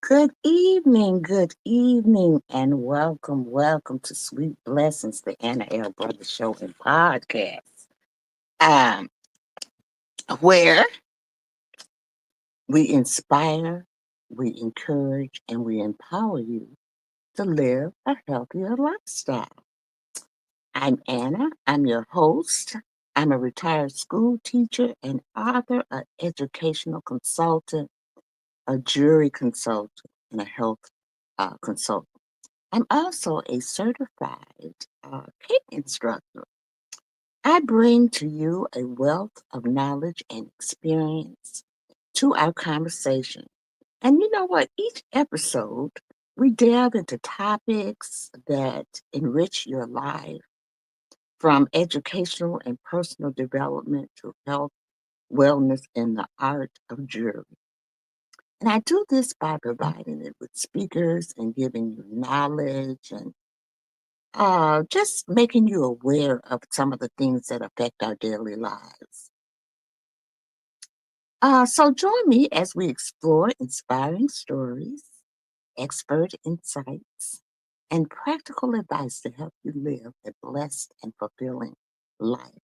good evening, and welcome to Sweet Blessings, the Anna L. Brothers Show and Podcast, um, where we inspire, we encourage, and we empower you to live a healthier lifestyle. I'm Anna, I'm your host. I'm a retired school teacher and author, an educational consultant, a jury consultant, and a health consultant. I'm also a certified cake instructor. I bring to you a wealth of knowledge and experience to our conversation. And you know what? Each episode, we delve into topics that enrich your life, from educational and personal development to health, wellness, and the art of jury. And I do this by providing it with speakers and giving you knowledge and just making you aware of some of the things that affect our daily lives. So join me as we explore inspiring stories, expert insights, and practical advice to help you live a blessed and fulfilling life.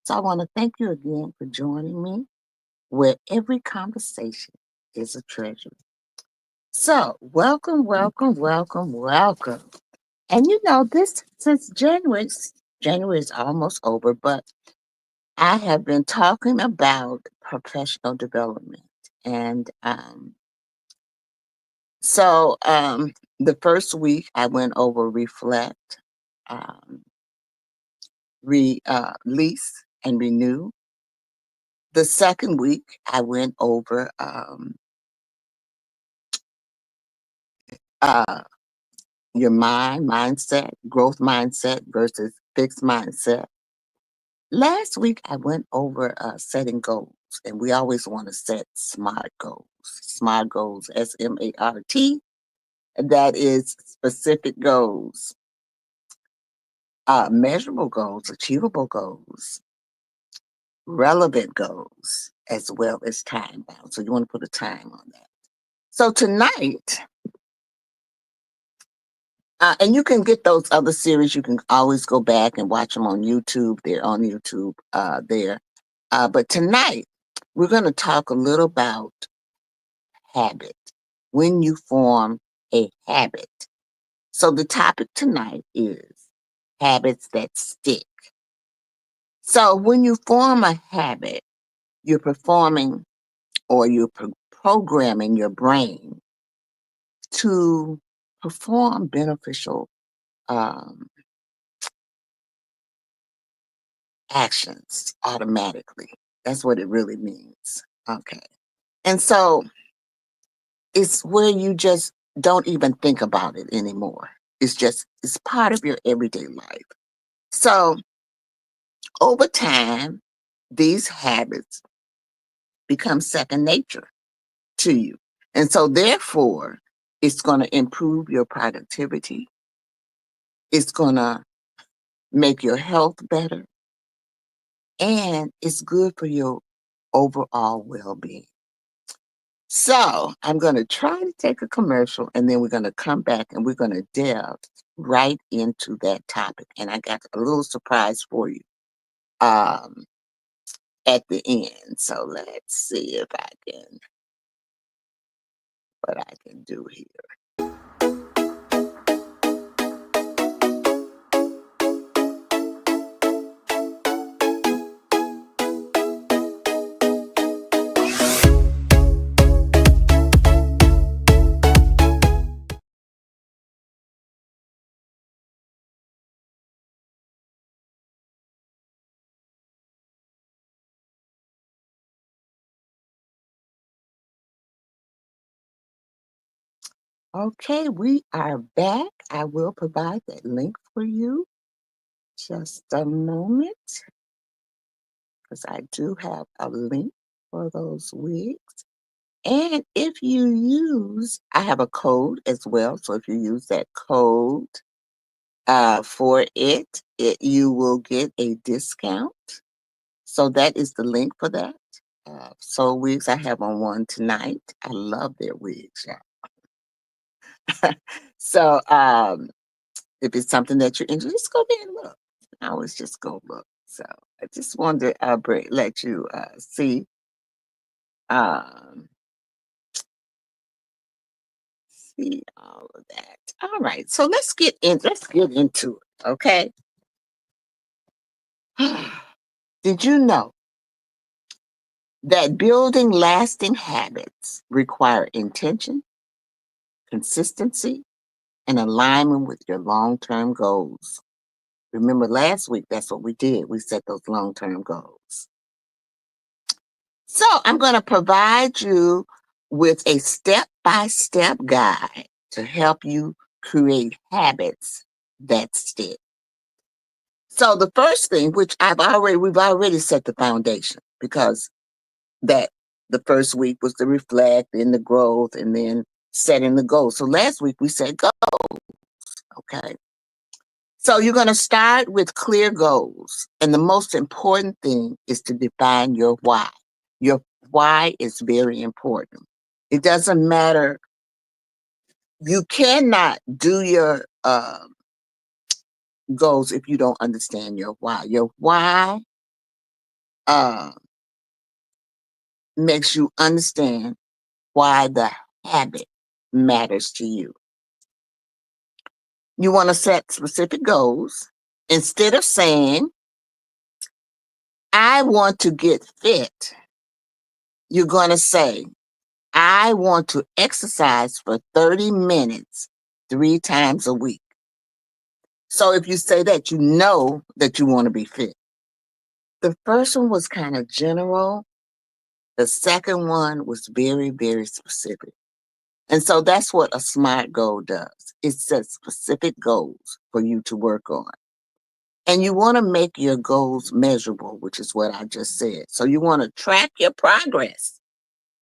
So I want to thank you again for joining me, where every conversation is a treasure. So welcome. And you know, this since January is almost over, but I have been talking about professional development. And the first week I went over reflect, um, release, and renew. The second week I went over uh, your mindset, growth mindset versus fixed mindset. Last week, I went over setting goals, and we always want to set SMART goals. SMART goals, SMART, that is specific goals, measurable goals, achievable goals, relevant goals, as well as time bound. So you want to put a time on that. So tonight, and you can get those other series. You can always go back and watch them on YouTube. They're on YouTube there. But tonight, we're going to talk a little about habit, when you form a habit. So the topic tonight is habits that stick. So when you form a habit, you're performing or you're programming your brain to perform beneficial um, actions automatically. That's what it really means. Okay. And so it's where you just don't even think about it anymore. It's part of your everyday life. So over time, these habits become second nature to you. And so therefore, it's going to improve your productivity. It's going to make your health better, and it's good for your overall well-being. So I'm going to try to take a commercial, and then we're going to come back and we're going to delve right into that topic. And I got a little surprise for you um, at the end. So let's see if I can what I can do here. Okay, we are back. I will provide that link for you. Just a moment, because I do have a link for those wigs. And if you I have a code as well. So if you use that code for you will get a discount. So that is the link for that. So wigs, I have on one tonight. I love their wigs. Yeah. So if it's something that you're interested, just go there and look. I always just go look. So I just wanted to let you um, see all of that. All right, so let's get in. Let's get into it. Okay. Did you know that building lasting habits require intention, consistency, and alignment with your long-term goals? Remember last week, that's what we did. We set those long-term goals. So I'm going to provide you with a step-by-step guide to help you create habits that stick. So the first thing, which we've already set the foundation because that the first week was the reflect, then the growth, and then setting the goals. So last week we said go. Okay. So you're going to start with clear goals. And the most important thing is to define your why. Your why is very important. It doesn't matter. You cannot do your goals if you don't understand your why. Your why uh, makes you understand why the habit matters to you. You want to set specific goals. Instead of saying, I want to get fit, you're going to say, I want to exercise for 30 minutes 3 times a week. So if you say that, you know that you want to be fit. The first one was kind of general. The second one was very, very specific. And so that's what a SMART goal does. It sets specific goals for you to work on. And you want to make your goals measurable, which is what I just said. So you want to track your progress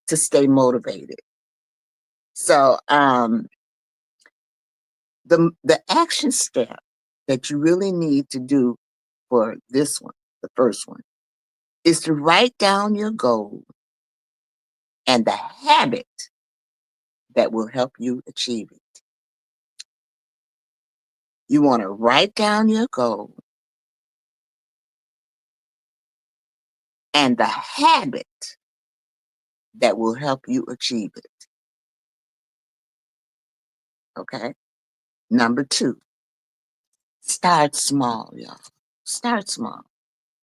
to stay motivated. So the action step that you really need to do for this one, the first one, is to write down your goal and the habit that will help you achieve it. You want to write down your goal and the habit that will help you achieve it. Okay. Number 2, start small, y'all. Start small.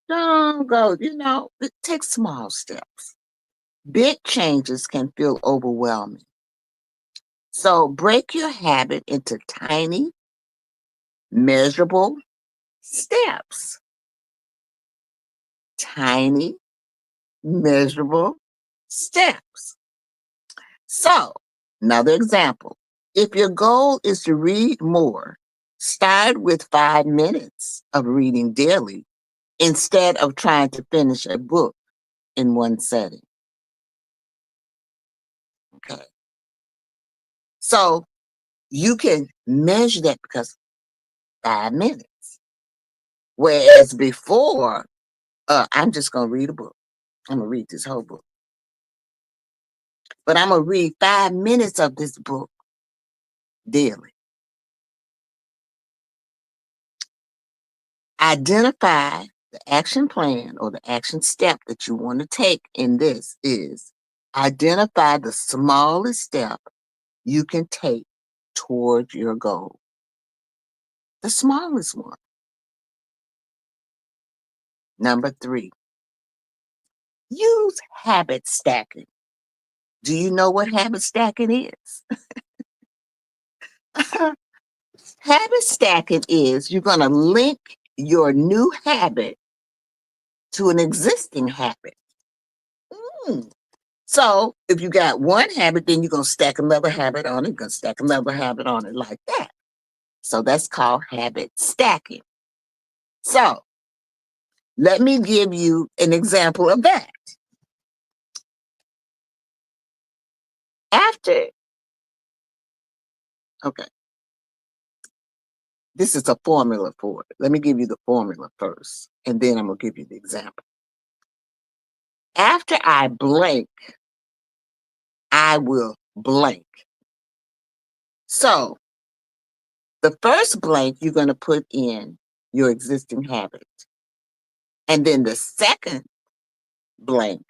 Don't go, take small steps. Big changes can feel overwhelming. So break your habit into tiny, measurable steps. Tiny, measurable steps. So, another example. If your goal is to read more, start with 5 minutes of reading daily instead of trying to finish a book in one setting. Okay. So you can measure that because 5 minutes. Whereas before, I'm just going to read a book. I'm going to read this whole book. But I'm going to read 5 minutes of this book daily. Identify the action plan or the action step that you want to take in this is identify the smallest step you can take toward your goal. The smallest one. Number 3, use habit stacking. Do you know what habit stacking is? Habit stacking is you're going to link your new habit to an existing habit. Mm. So if you got one habit, then you're going to stack another habit on it, you're going to stack another habit on it like that. So that's called habit stacking. So let me give you an example of that. After, okay, this is a formula for it. Let me give you the formula first, and then I'm going to give you the example. After I blank, I will blank. So the first blank, you're going to put in your existing habit. And then the second blank,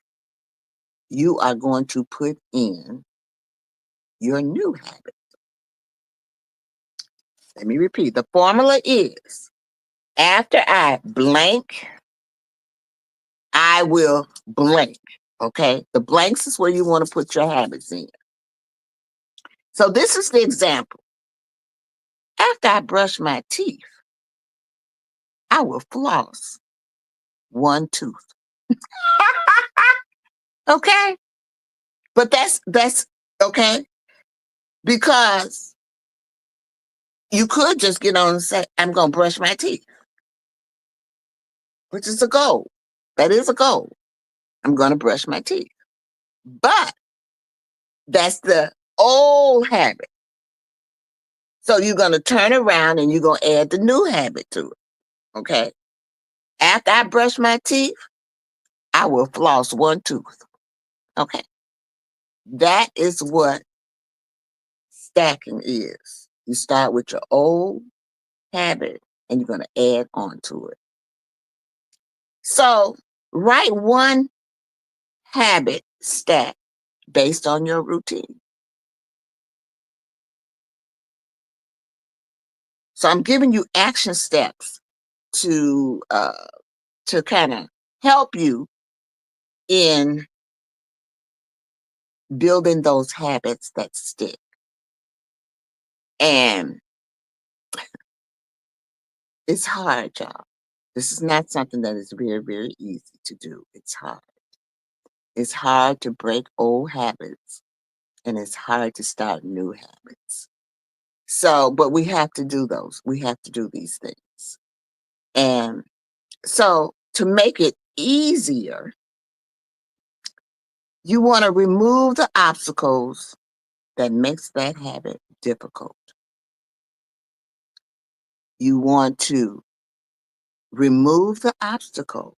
you are going to put in your new habit. Let me repeat. The formula is after I blank, I will blank. Okay. The blanks is where you want to put your habits in. So this is the example. After I brush my teeth, I will floss one tooth. Okay. But that's okay. Because you could just get on and say, I'm going to brush my teeth, which is a goal. That is a goal. I'm going to brush my teeth. But that's the old habit. So you're going to turn around and you're going to add the new habit to it. Okay. After I brush my teeth, I will floss one tooth. Okay. That is what stacking is. You start with your old habit and you're going to add on to it. So write one habit stack based on your routine. So I'm giving you action steps to kind of help you in building those habits that stick. And it's hard, y'all. This is not something that is very, very easy to do. It's hard. It's hard to break old habits and it's hard to start new habits. So, but we have to do those. We have to do these things. And so to make it easier, you want to remove the obstacles that makes that habit difficult. You want to remove the obstacle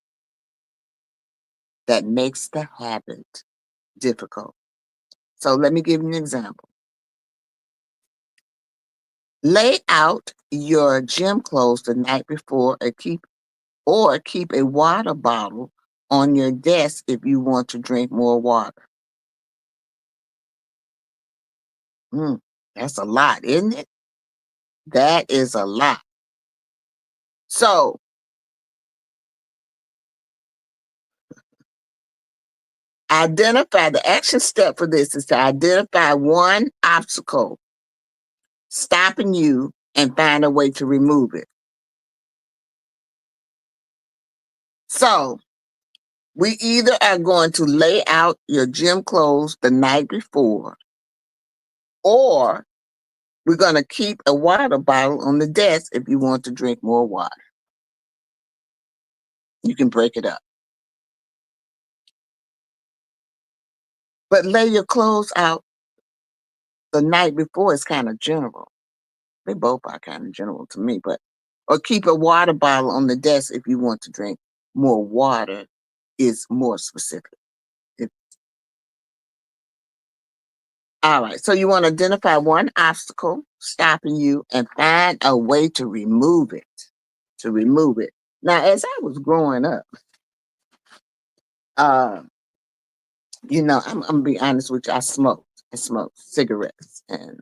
that makes the habit difficult. So let me give you an example. Lay out your gym clothes the night before or keep a water bottle on your desk if you want to drink more water. That's a lot, isn't it? That is a lot. So the action step for this is to identify one obstacle stopping you and find a way to remove it. So we either are going to lay out your gym clothes the night before, or we're going to keep a water bottle on the desk if you want to drink more water. You can break it up. But lay your clothes out the night before is kind of general. They both are kind of general to me, or keep a water bottle on the desk if you want to drink more water is more specific. All right. So you want to identify one obstacle stopping you and find a way to remove it. To remove it. Now, as I was growing up, uh, I'm gonna be honest with you. I smoked. I smoked cigarettes, and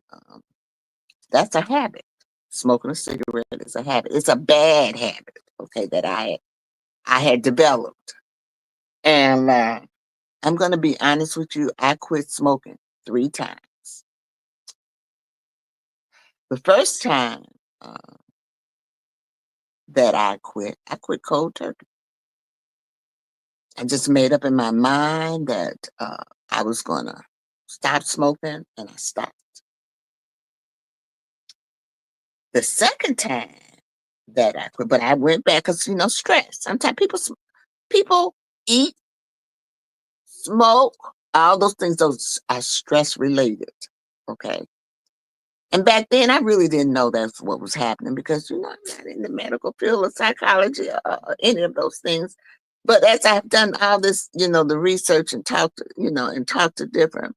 that's a habit. Smoking a cigarette is a habit. It's a bad habit. Okay, that I had developed, and I'm gonna be honest with you. I quit smoking 3 times. The first time that I quit cold turkey. I just made up in my mind that I was gonna stop smoking, and I stopped. The second time that I quit, but I went back because stress. Sometimes people eat, smoke, all those things. Those are stress related. Okay. And back then, I really didn't know that's what was happening because I'm not in the medical field or psychology or any of those things. But as I've done all this, the research and talked to different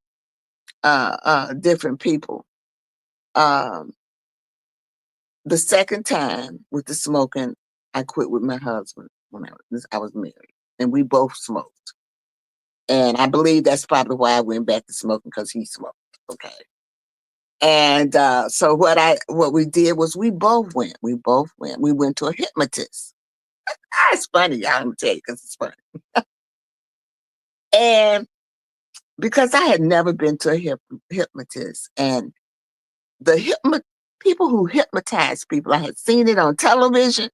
people, Um, the second time with the smoking, I quit with my husband when I was married, and we both smoked. And I believe that's probably why I went back to smoking because he smoked. Okay. And so what we did was we both went. We both went. We went to a hypnotist. It's funny, y'all. I'm gonna tell you because it's funny. And because I had never been to a hypnotist, and the people who hypnotize people, I had seen it on television,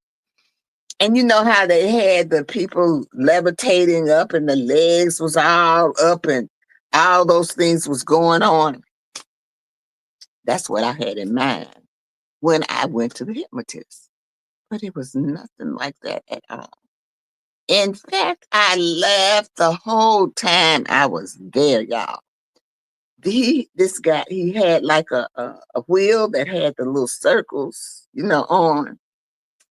and you know how they had the people levitating up, and the legs was all up, and all those things was going on. That's what I had in mind when I went to the hypnotist, but it was nothing like that at all. In fact, I laughed the whole time I was there, y'all. This guy, he had like a wheel that had the little circles, on,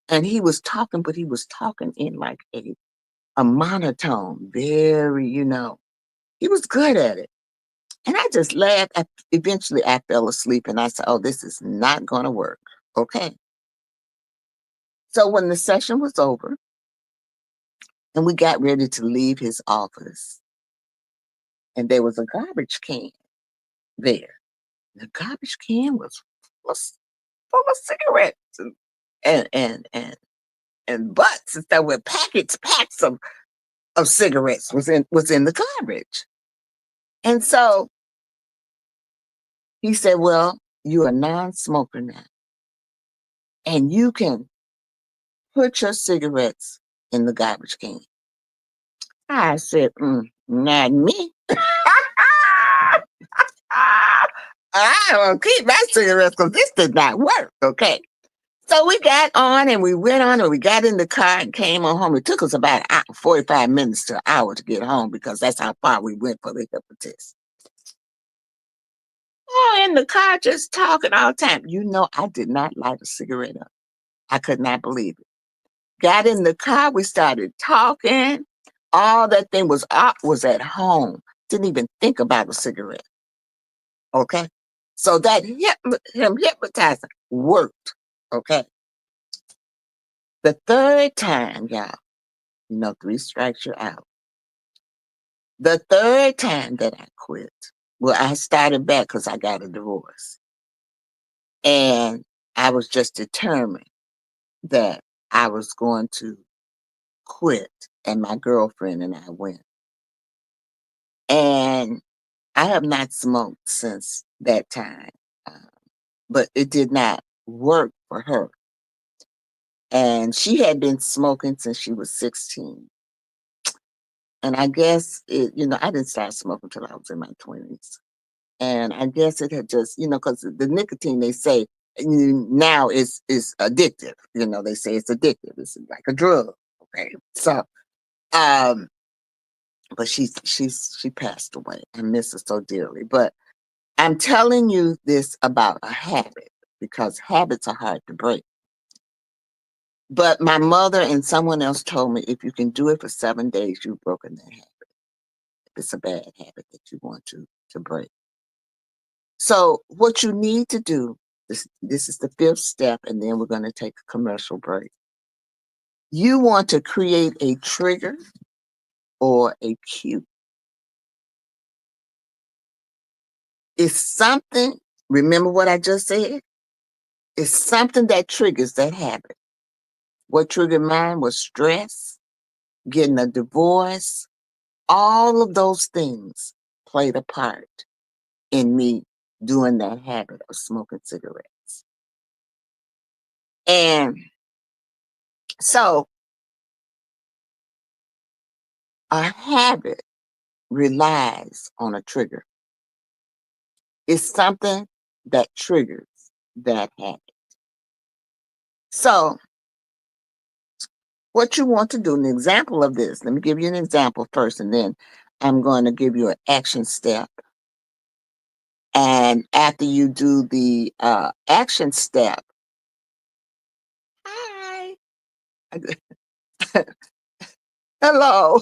and he was talking, but he was talking in like a monotone, very, he was good at it. And I just laughed. Eventually, I fell asleep, and I said, "Oh, this is not going to work." Okay. So when the session was over and we got ready to leave his office, and there was a garbage can there. The garbage can was full of cigarettes and butts and stuff with packs of cigarettes was in the garbage. And so he said, "Well, you're a non-smoker now, and you can put your cigarettes in the garbage can." I said, "Not me." I will keep my cigarettes because this did not work. Okay. So we got on and we went on and we got in the car and came on home. It took us about 45 minutes to an hour to get home because that's how far we went for the hypnotist. Oh, in the car just talking all the time. I did not light a cigarette up. I could not believe it. Got in the car, we started talking. All that thing was at home. Didn't even think about a cigarette. Okay. So that him hypnotizing worked. Okay. The third time, y'all, three strikes you're out. The third time that I quit, well, I started back because I got a divorce. And I was just determined that I was going to quit. And my girlfriend and I went. And I have not smoked since that time, uh, but it did not work for her. And she had been smoking since she was 16. And I guess I didn't start smoking until I was in my 20s. And I guess it had just, because the nicotine, they say now is addictive. They say it's addictive. It's like a drug. Okay. So, um, but she passed away. I miss her so dearly. But I'm telling you this about a habit because habits are hard to break. But my mother and someone else told me if you can do it for 7 days, you've broken that habit. If it's a bad habit that you want to break. So what you need to do, this is the fifth step, and then we're going to take a commercial break. You want to create a trigger or a cue. It's something, remember what I just said? It's something that triggers that habit. What triggered mine was stress, getting a divorce. All of those things played a part in me doing that habit of smoking cigarettes. And so a habit relies on a trigger. It's something that triggers that habit. So what you want to do, an example of this, let me give you an example first, and then I'm going to give you an action step. And after you do the action step, hi, hello.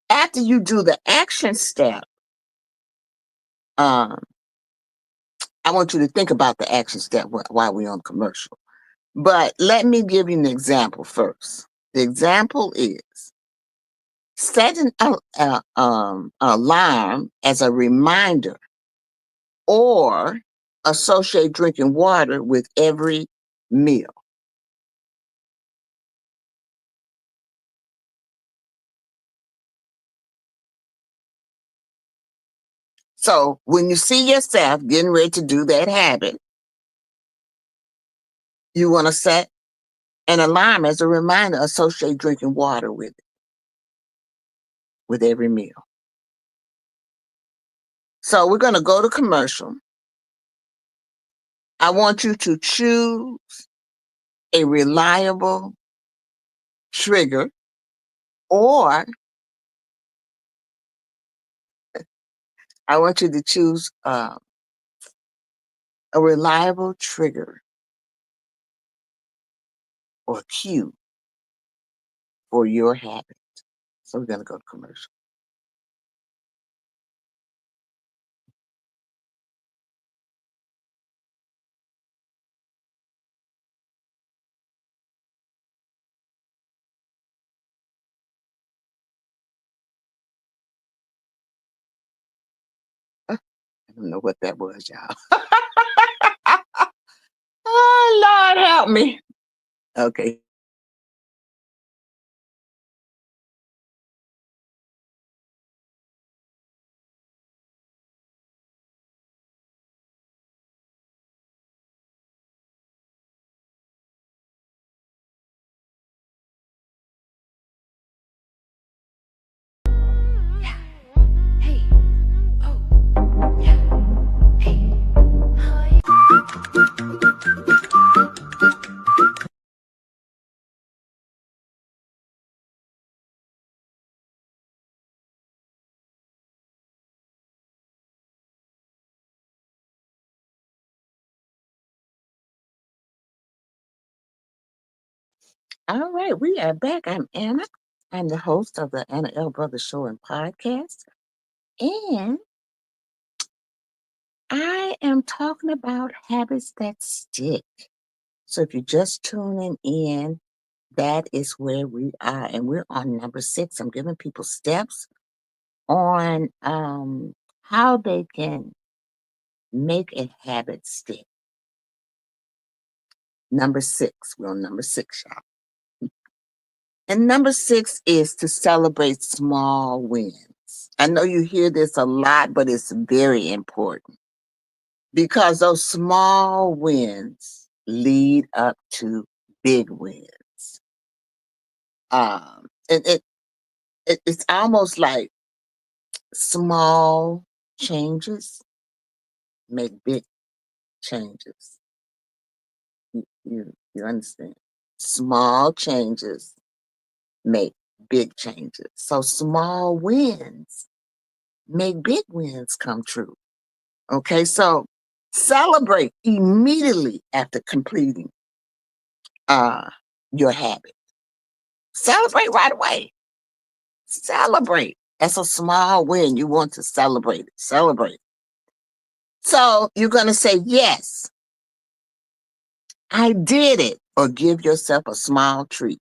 After you do the action step, um, I want you to think about the action step while we're on commercial. But let me give you an example first. The example is set an alarm as a reminder or associate drinking water with every meal. So when you see yourself getting ready to do that habit, you want to set an alarm as a reminder, associate drinking water with it, with every meal. So we're going to go to commercial. I want you to choose a reliable trigger, or I want you to choose a reliable trigger or cue for your habit. So we're going to go to commercial. I don't know what that was, y'all. Oh, Lord, help me. Okay. Hey, oh, yeah, hey, hi. All right, we are back. I'm Anna. I'm the host of the Anna L. Brothers Show and Podcast. And I am talking about habits that stick. So if you're just tuning in, that is where we are. And we're on number 6. I'm giving people steps on how they can make a habit stick. Number 6. We're on number 6, y'all. And number 6 is to celebrate small wins. I know you hear this a lot, but it's very important because those small wins lead up to big wins. And it's almost like small changes make big changes. You understand? Small changes make big changes. So small wins make big wins come true. Okay, so celebrate immediately after completing uh your habit. Celebrate right away. Celebrate. That's a small win. You want to celebrate it. Celebrate. So you're gonna say, yes, I did it, or give yourself a small treat.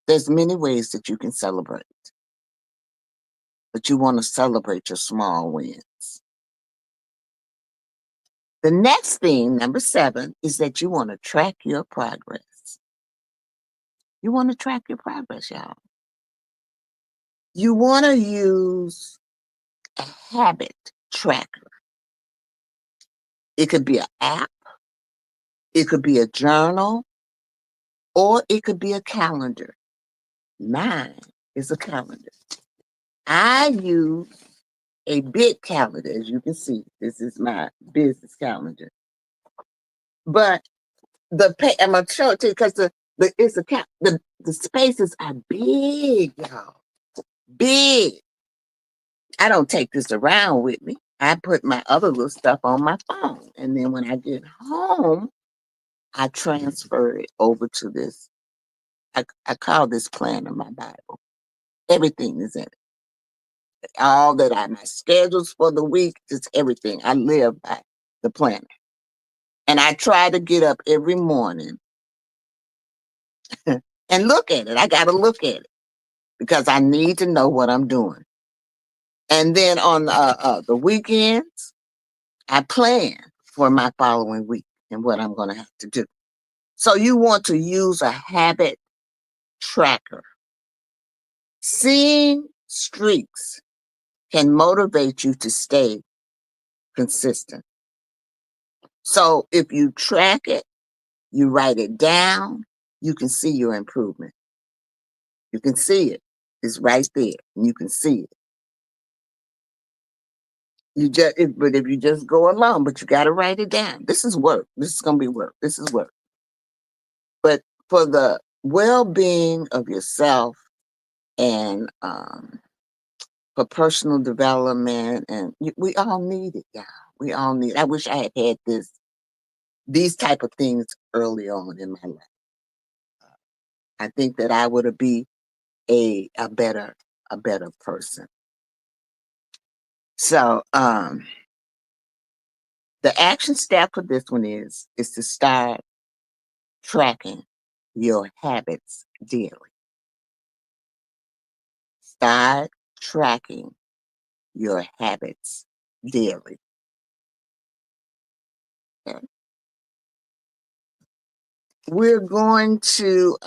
There's many ways that you can celebrate, but you want to celebrate your small wins. The next thing, number 7, is that you want to track your progress. You want to track your progress, y'all. You want to use a habit tracker. It could be an app, it could be a journal, or it could be a calendar. Mine is a calendar. I use a big calendar, as you can see. This is my business calendar. But I'm gonna show it to you because the spaces are big, y'all. Big. I don't take this around with me. I put my other little stuff on my phone. And then when I get home, I transfer it over to this. I call this planner my Bible. Everything is in it. all that my schedules for the week, just everything. I live by the planner. And I try to get up every morning and look at it. I got to look at it because I need to know what I'm doing. And then on the weekends, I plan for my following week and what I'm going to have to do. So you want to use a habit tracker. Seeing streaks can motivate you to stay consistent. So if you track it, you write it down, you can see your improvement. You can see it. It's right there. And you can see it. But if you just go along, but you got to write it down. This is work. This is going to be work. This is work. But for the well-being of yourself and for personal development, and we all need it, y'all. We all need it. I wish I had had these type of things early on in my life. I think that I would be a better person. So the action step for this one is to start tracking your habits daily. Start tracking your habits daily. Okay. We're going to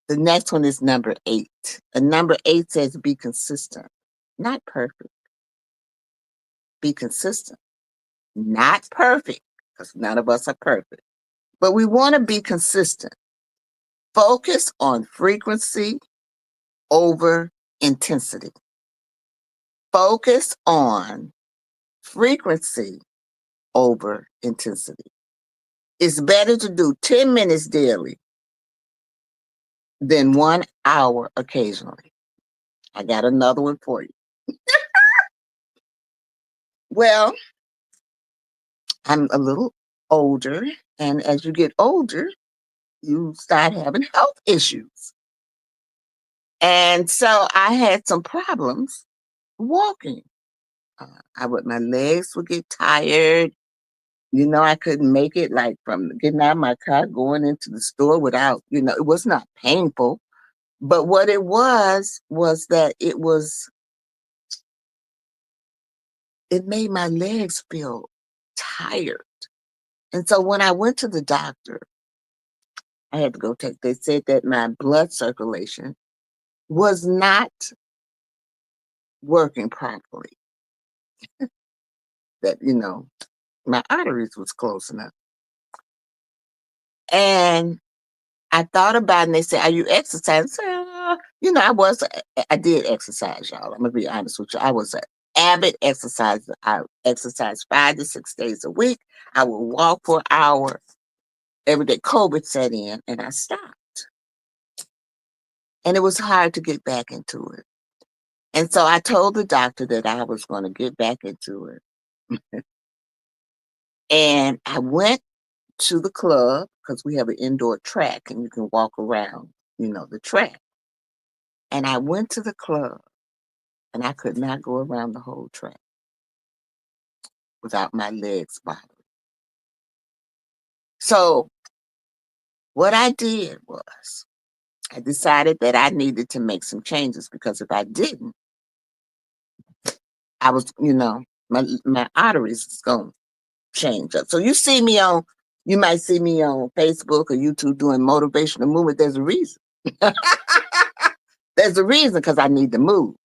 the next one is number 8. And number 8 says be consistent, not perfect. Be consistent, not perfect, because none of us are perfect. But we want to be consistent. Focus on frequency over intensity. Focus on frequency over intensity. It's better to do 10 minutes daily than 1 hour occasionally. I got another one for you. Well, I'm a little older, and as you get older, you start having health issues. And so I had some problems walking. My legs would get tired. I couldn't make it, like, from getting out of my car, going into the store without, it was not painful. But what it was that it made my legs feel tired. And so when I went to the doctor, I had to go they said that my blood circulation was not working properly. That, my arteries was close enough. And I thought about it, and they said, "Are you exercising?" I said, I did exercise, y'all. I'm gonna be honest with you. I was an avid exerciser. I exercised 5 to 6 days a week. I would walk for an hour every day. COVID set in, and I stopped. And it was hard to get back into it. And so I told the doctor that I was going to get back into it. And I went to the club because we have an indoor track and you can walk around, the track. And I went to the club and I could not go around the whole track without my legs bothering. So what I did was I decided that I needed to make some changes, because if I didn't, I was, my arteries is going to change up. So you might see me on Facebook or YouTube doing motivational movement. There's a reason. There's a reason, because I need to move.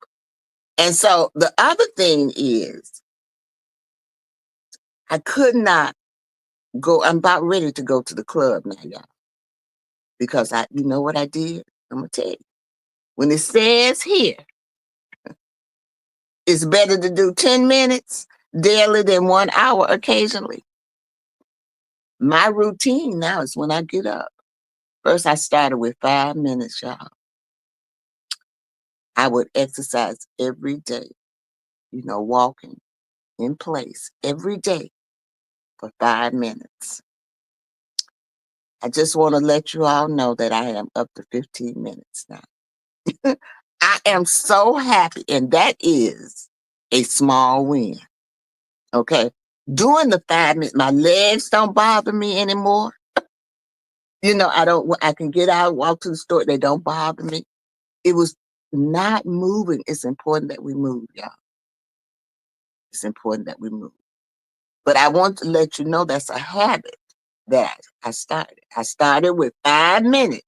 And so the other thing is I could not go. I'm about ready to go to the club now, y'all. Because you know what I did? I'm going to tell you. When it says here, it's better to do 10 minutes daily than 1 hour occasionally. My routine now is when I get up. First, I started with 5 minutes, y'all. I would exercise every day, walking in place every day for 5 minutes. I just want to let you all know that I am up to 15 minutes now. I am so happy, and that is a small win. Okay. Doing the 5 minutes, my legs don't bother me anymore. I don't, I can get out, walk to the store, they don't bother me. It was not moving. It's important that we move, y'all. It's important that we move. But I want to let you know that's a habit that I started. I started with 5 minutes.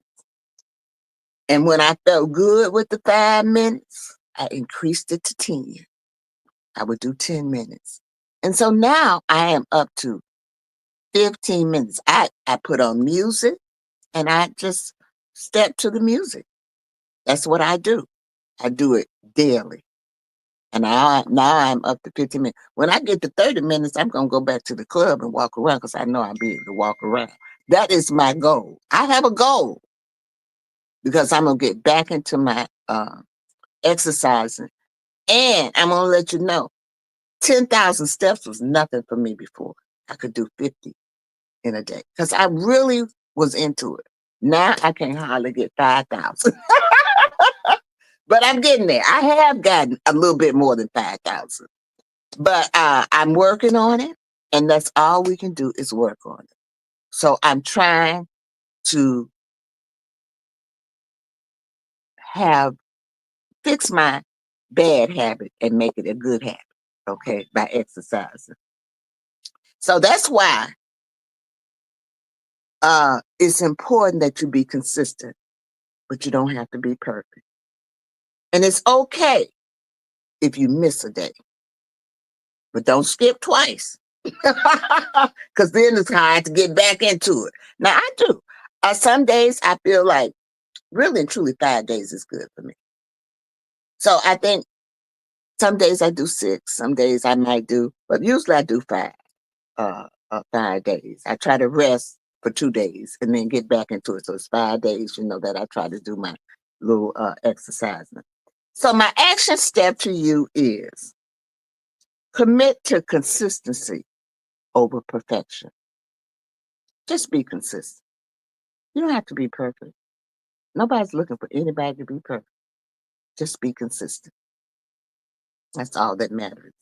And when I felt good with the 5 minutes, I increased it to 10. I would do 10 minutes. And so now I am up to 15 minutes. I put on music and I just step to the music. That's what I do. I do it daily. And now I'm up to 15 minutes. When I get to 30 minutes, I'm going to go back to the club and walk around because I know I'll be able to walk around. That is my goal. I have a goal because I'm going to get back into my exercising. And I'm going to let you know 10,000 steps was nothing for me before. I could do 50 in a day because I really was into it. Now I can hardly get 5,000. But I'm getting there. I have gotten a little bit more than 5,000. But I'm working on it, and that's all we can do is work on it. So I'm trying to fix my bad habit and make it a good habit, okay, by exercising. So that's why it's important that you be consistent, but you don't have to be perfect. And it's okay if you miss a day, but don't skip twice. Because then it's hard to get back into it. Now, I do. Some days I feel like really and truly 5 days is good for me. So I think some days I do 6, some days I might do, but usually I do 5 days. I try to rest for 2 days and then get back into it. So it's 5 days, that I try to do my little exercising. So my action step to you is commit to consistency over perfection. Just be consistent. You don't have to be perfect. Nobody's looking for anybody to be perfect. Just be consistent. That's all that matters.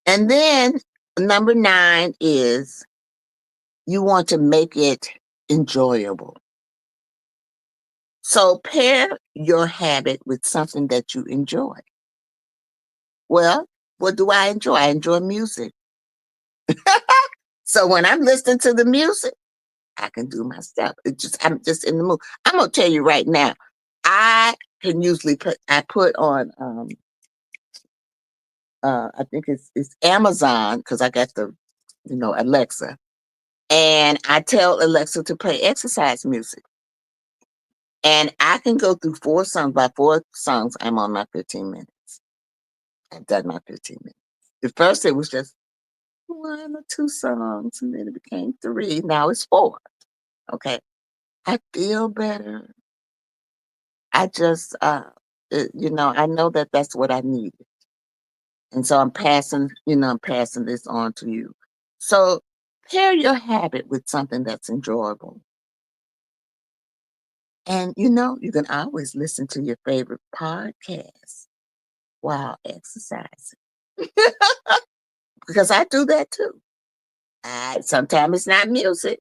And then number 9 is you want to make it enjoyable. So pair your habit with something that you enjoy. Well, what do I enjoy? I enjoy music. So when I'm listening to the music, I can do my stuff. I'm just in the mood. I'm gonna tell you right now, I can usually put on I think it's Amazon because I got the Alexa, and I tell Alexa to play exercise music, and I can go through 4 songs. By 4 songs, I'm on my 15 minutes. I've done my 15 minutes. At first, it was just 1 or 2 songs, and then it became 3. Now it's 4. Okay, I feel better. I just, I know that that's what I needed. And so I'm passing this on to you. So pair your habit with something that's enjoyable. And you can always listen to your favorite podcast while exercising. Because I do that too. Sometimes it's not music.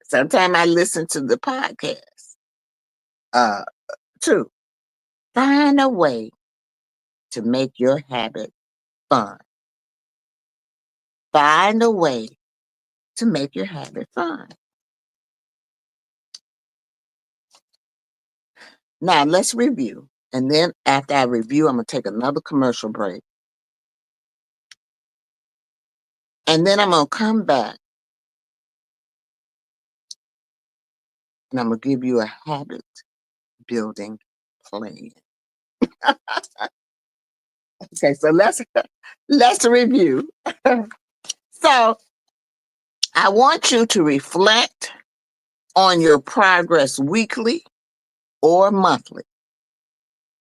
Sometimes I listen to the podcast. Uh too. Find a way to make your habit fun. Find a way to make your habit fun. Now let's review. And then after I review, I'm going to take another commercial break. And then I'm going to come back and I'm going to give you a habit building plan. Okay, so let's review. So I want you to reflect on your progress weekly or monthly.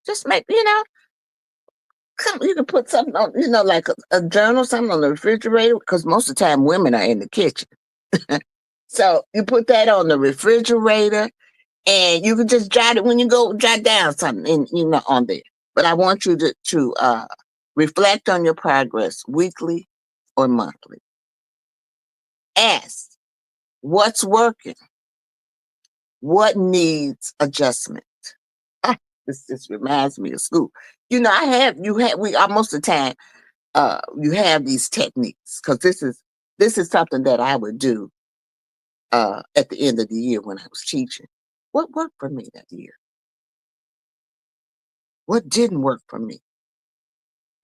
Just make, you can put something on, like a journal, something on the refrigerator, because most of the time women are in the kitchen. So you put that on the refrigerator. And you can just jot it when you go jot down something and on there. But I want you to reflect on your progress weekly or monthly. Ask what's working, what needs adjustment. Ah, this reminds me of school. We most of the time you have these techniques because this is something that I would do at the end of the year when I was teaching. What worked for me that year? What didn't work for me?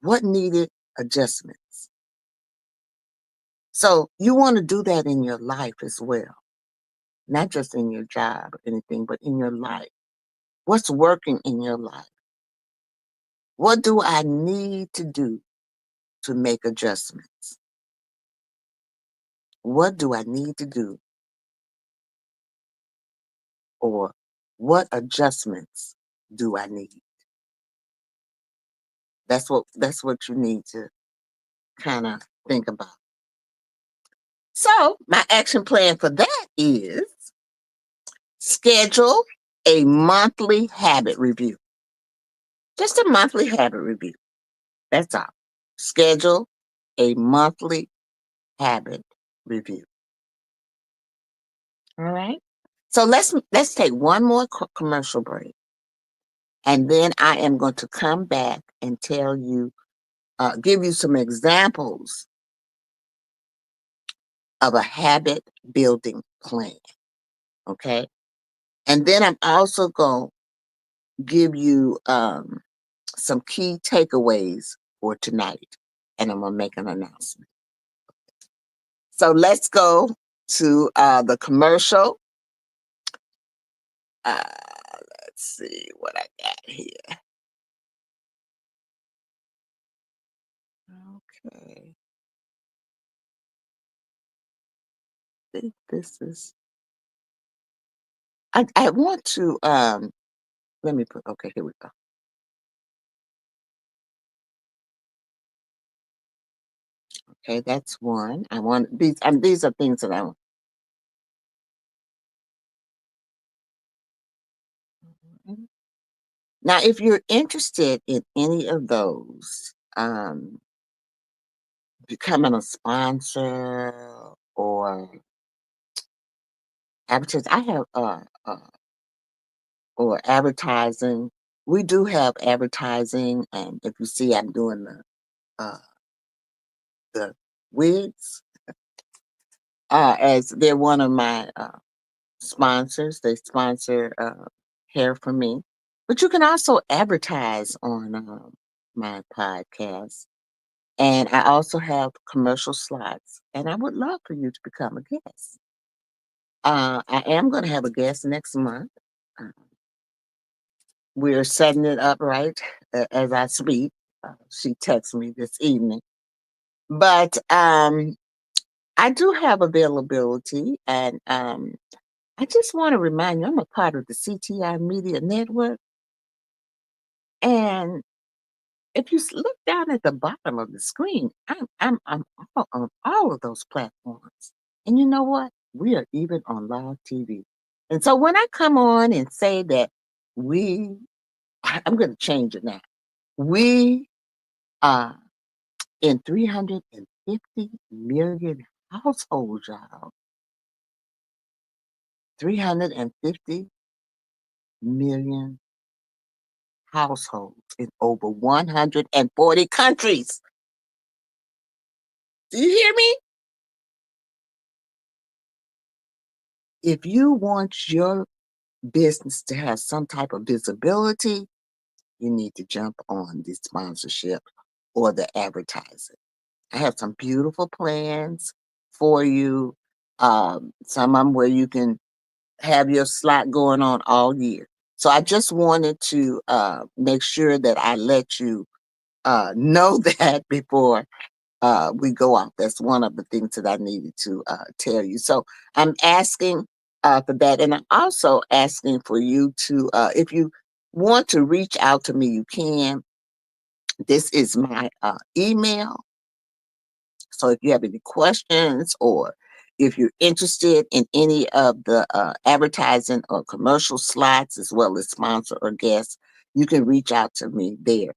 What needed adjustments? So you want to do that in your life as well, not just in your job or anything, but in your life. What's working in your life? What do I need to do to make adjustments? What do I need to do, or what adjustments do I need? That's what you need to kind of think about. So my action plan for that is schedule a monthly habit review. Just a monthly habit review. That's all. Schedule a monthly habit review. All right. So let's take one more commercial break, and then I am going to come back and give you some examples of a habit building plan. Okay. And then I'm also going to give you some key takeaways for tonight, and I'm going to make an announcement. So let's go to the commercial. Let's see what I got here. Okay. I think this is. I want to let me put. Okay, here we go. Okay, that's one. I want these. These are things that I want. Now, if you're interested in any of those, becoming a sponsor or advertise, I have or advertising. We do have advertising, and if you see, I'm doing uh, the wigs as they're one of my sponsors. They sponsor hair for me, but you can also advertise on my podcast. And I also have commercial slots, and I would love for you to become a guest. I am going to have a guest next month. Uh, we're setting it up right as I speak. She texted me this evening. But I do have availability, and I just want to remind you I'm a part of the CTI Media Network. And if you look down at the bottom of the screen, I'm on all of those platforms. And you know what? We are even on live TV. And so when I come on and say that I'm going to change it now. We are in 350 million households, y'all. 350 million households in over 140 countries. Do you hear me? If you want your business to have some type of visibility, you need to jump on the sponsorship or the advertising. I have some beautiful plans for you. Some of them where you can have your slot going on all year. So I just wanted to make sure that I let you know that before we go off. That's one of the things that I needed to tell you. So I'm asking for that. And I'm also asking for you to, if you want to reach out to me, you can. This is my email. So if you have any questions or If you're interested in any of the advertising or commercial slots, as well as sponsor or guests, you can reach out to me there.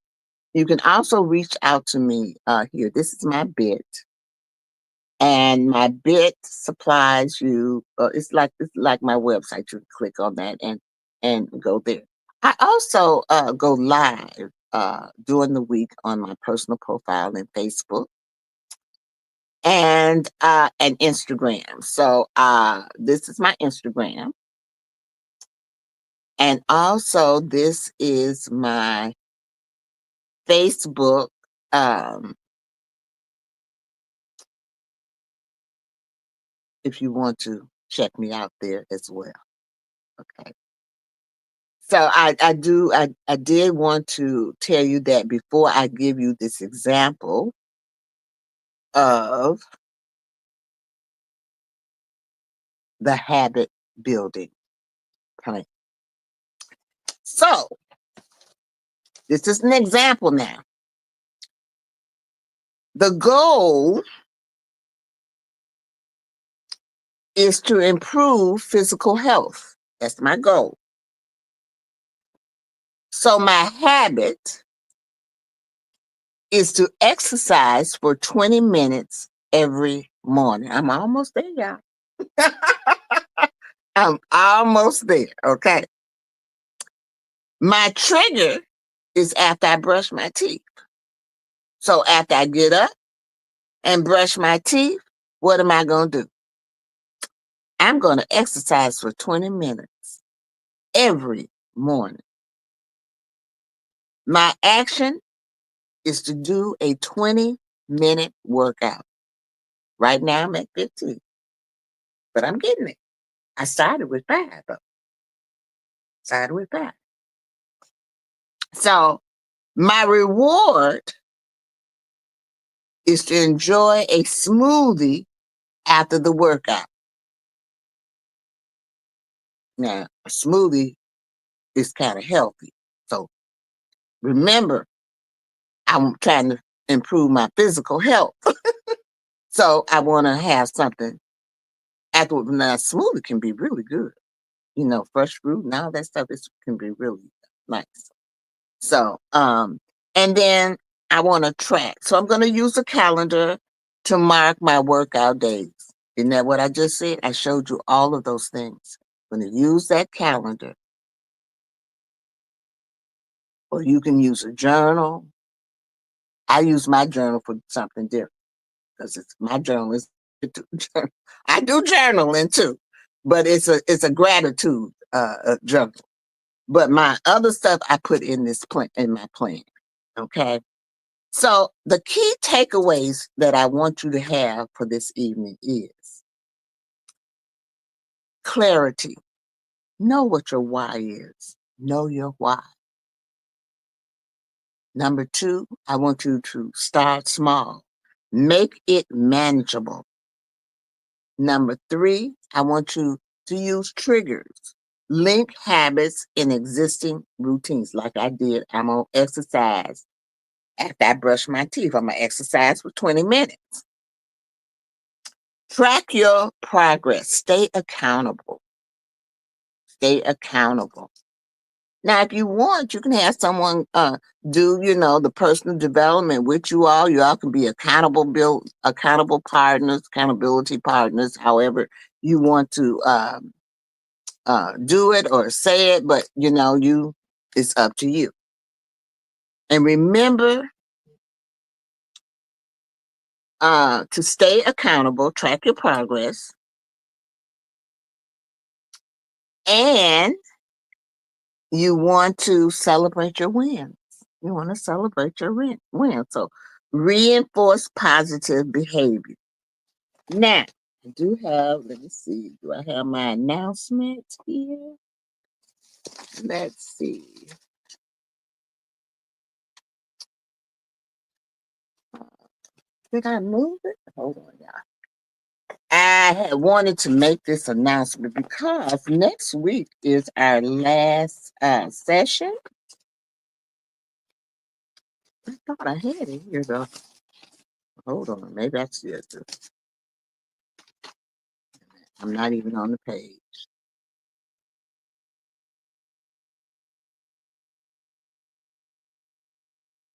You can also reach out to me here. This is my bit, and my bit supplies you. It's like my website. You can click on that and go there. I also go live during the week on my personal profile in Facebook and Instagram. So this is my Instagram, and also this is my Facebook. Um, if you want to check me out there as well. Okay. So I did want to tell you that before I give you this example of the habit building plan. So this is an example now. The goal is to improve physical health. That's my goal. So my habit is to exercise for 20 minutes every morning. I'm almost there, y'all. I'm almost there. Okay. My trigger is after I brush my teeth. So after I get up and brush my teeth, what am I going to do? I'm going to exercise for 20 minutes every morning. My action is to do a 20-minute workout. Right now I'm at 15, but I'm getting it. I started with 5, though. Started with 5. So my reward is to enjoy a smoothie after the workout. Now, a smoothie is kind of healthy. So remember, I'm trying to improve my physical health. So I want to have something after. Now, smoothie can be really good. Fresh fruit and all that stuff can be really nice. So, and then I want to track. So I'm going to use a calendar to mark my workout days. Isn't that what I just said? I showed you all of those things. I'm going to use that calendar, or you can use a journal. I use my journal for something different because it's my journal is I do journaling too, but it's a gratitude journal. But my other stuff I put in this plan in my plan. Okay. So the key takeaways that I want you to have for this evening is clarity. Know what your why is. Know your why. Number 2, I want you to start small. Make it manageable. Number 3, I want you to use triggers. Link habits in existing routines. Like I did, I'm going to exercise. After I brush my teeth, I'm going to exercise for 20 minutes. Track your progress. Stay accountable. Stay accountable. Now, if you want, you can have someone do, the personal development with you all. You all can be accountable partners, accountability partners, however you want to do it or say it, but it's up to you. And remember to stay accountable, track your progress, and you want to celebrate your wins. You want to celebrate your win. So reinforce positive behavior. Now, let me see, do I have my announcement here? Let's see. Did I move it? Hold on, y'all. I had wanted to make this announcement because next week is our last session. I thought I had it here though. Hold on, maybe I see it. I'm not even on the page.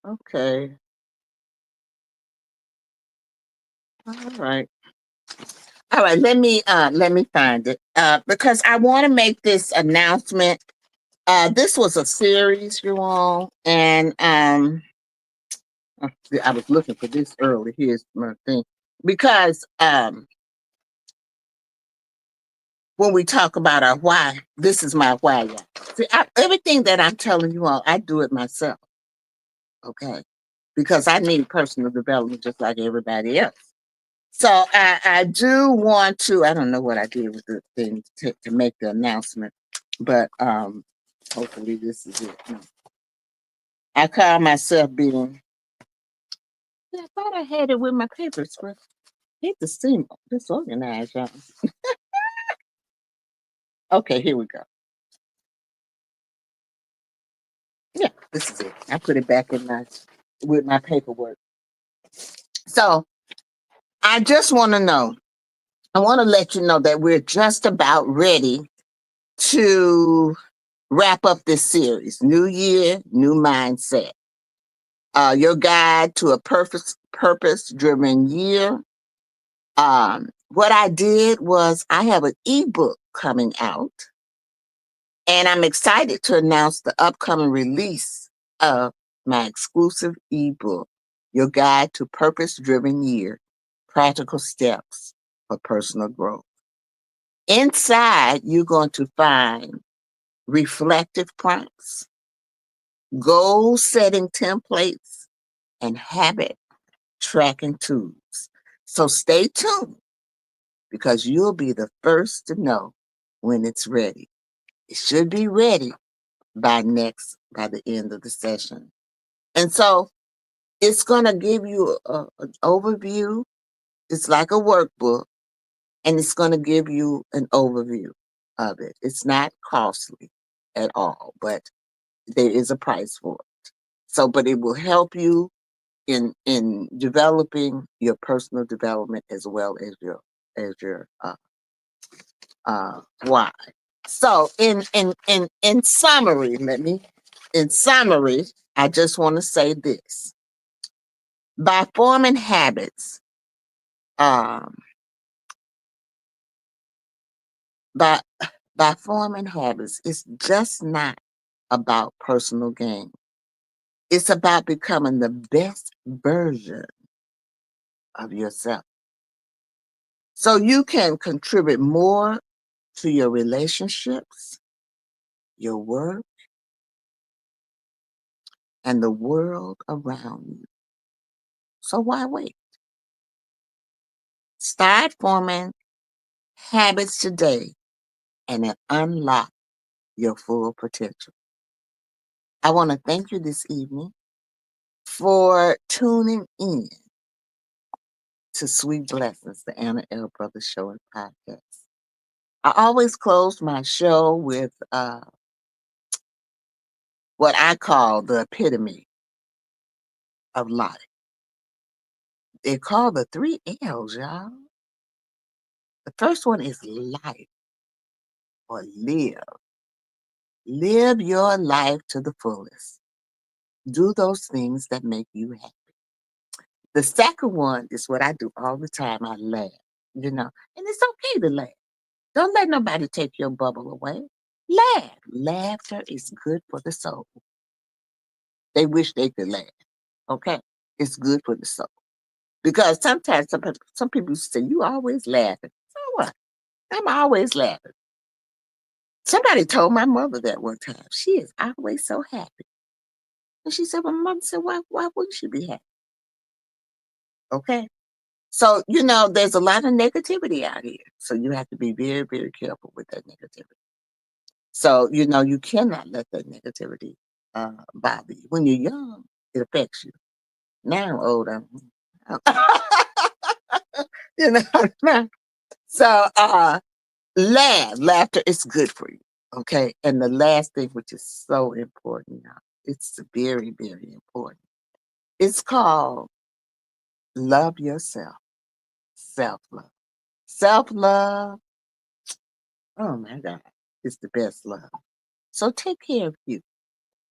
Okay. All right. All right. Let me find it. Because I want to make this announcement. This was a series, you all, and I was looking for this early. Here's my thing. Because when we talk about our why, this is my why. Yeah. See, everything that I'm telling you all, I do it myself. Okay. Because I need personal development just like everybody else. So I do want to, I don't know what I did with the thing to make the announcement, but hopefully this is it. I call myself being, I thought I had it with my papers, but I hate to seem disorganized, y'all. Okay, here we go. Yeah, this is it. I put it back in my with my paperwork. So I just want to know. I want to let you know that we're just about ready to wrap up this series. New year, new mindset. Your guide to a purpose driven year. What I did was I have an ebook coming out, and I'm excited to announce the upcoming release of my exclusive ebook, Your Guide to Purpose Driven Year, Practical Steps for Personal Growth. Inside, you're going to find reflective prompts, goal setting templates, and habit tracking tools. So stay tuned because you'll be the first to know when it's ready. It should be ready by the end of the session. And so it's going to give you an overview. It's like a workbook, and it's going to give you an overview of it. It's not costly at all, but there is a price for it. So, but it will help you in developing your personal development as well as your why. So, in summary, in summary, I just want to say this: by forming habits, um, by by forming habits, it's just not about personal gain. It's about becoming the best version of yourself. So you can contribute more to your relationships, your work, and the world around you. So why wait? Start forming habits today and then unlock your full potential. I want to thank you this evening for tuning in to Sweet Blessings, the Anna L. Brothers Show and Podcast. I always close my show with what I call the epitome of life. They're called the three L's, y'all. The first one is life or live. Live your life to the fullest. Do those things that make you happy. The second one is what I do all the time. I laugh, and it's okay to laugh. Don't let nobody take your bubble away. Laugh. Laughter is good for the soul. They wish they could laugh. Okay? It's good for the soul. Because sometimes some people say, you always laughing. So what? I'm always laughing. Somebody told my mother that one time. She is always so happy. And she said, well, my mother said, why wouldn't she be happy? Okay? So, there's a lot of negativity out here. So you have to be very, very careful with that negativity. So, you cannot let that negativity bother you. When you're young, it affects you. Now I'm old. You know, so laughter is good for you. Okay. And the last thing, which is so important now, it's very, very important. It's called love yourself, self love. Self love Oh my God, it's the best love. So take care of you.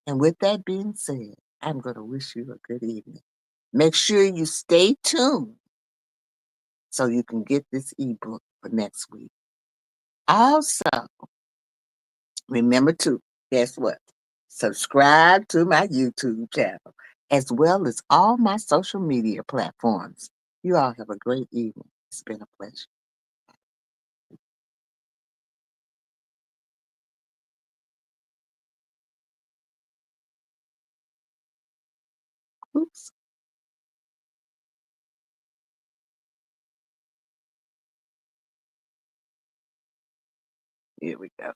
And with that being said, I'm going to wish you a good evening. Make sure you stay tuned so you can get this ebook for next week. Also, remember to, guess what? Subscribe to my YouTube channel as well as all my social media platforms. You all have a great evening. It's been a pleasure. Oops. Here we go.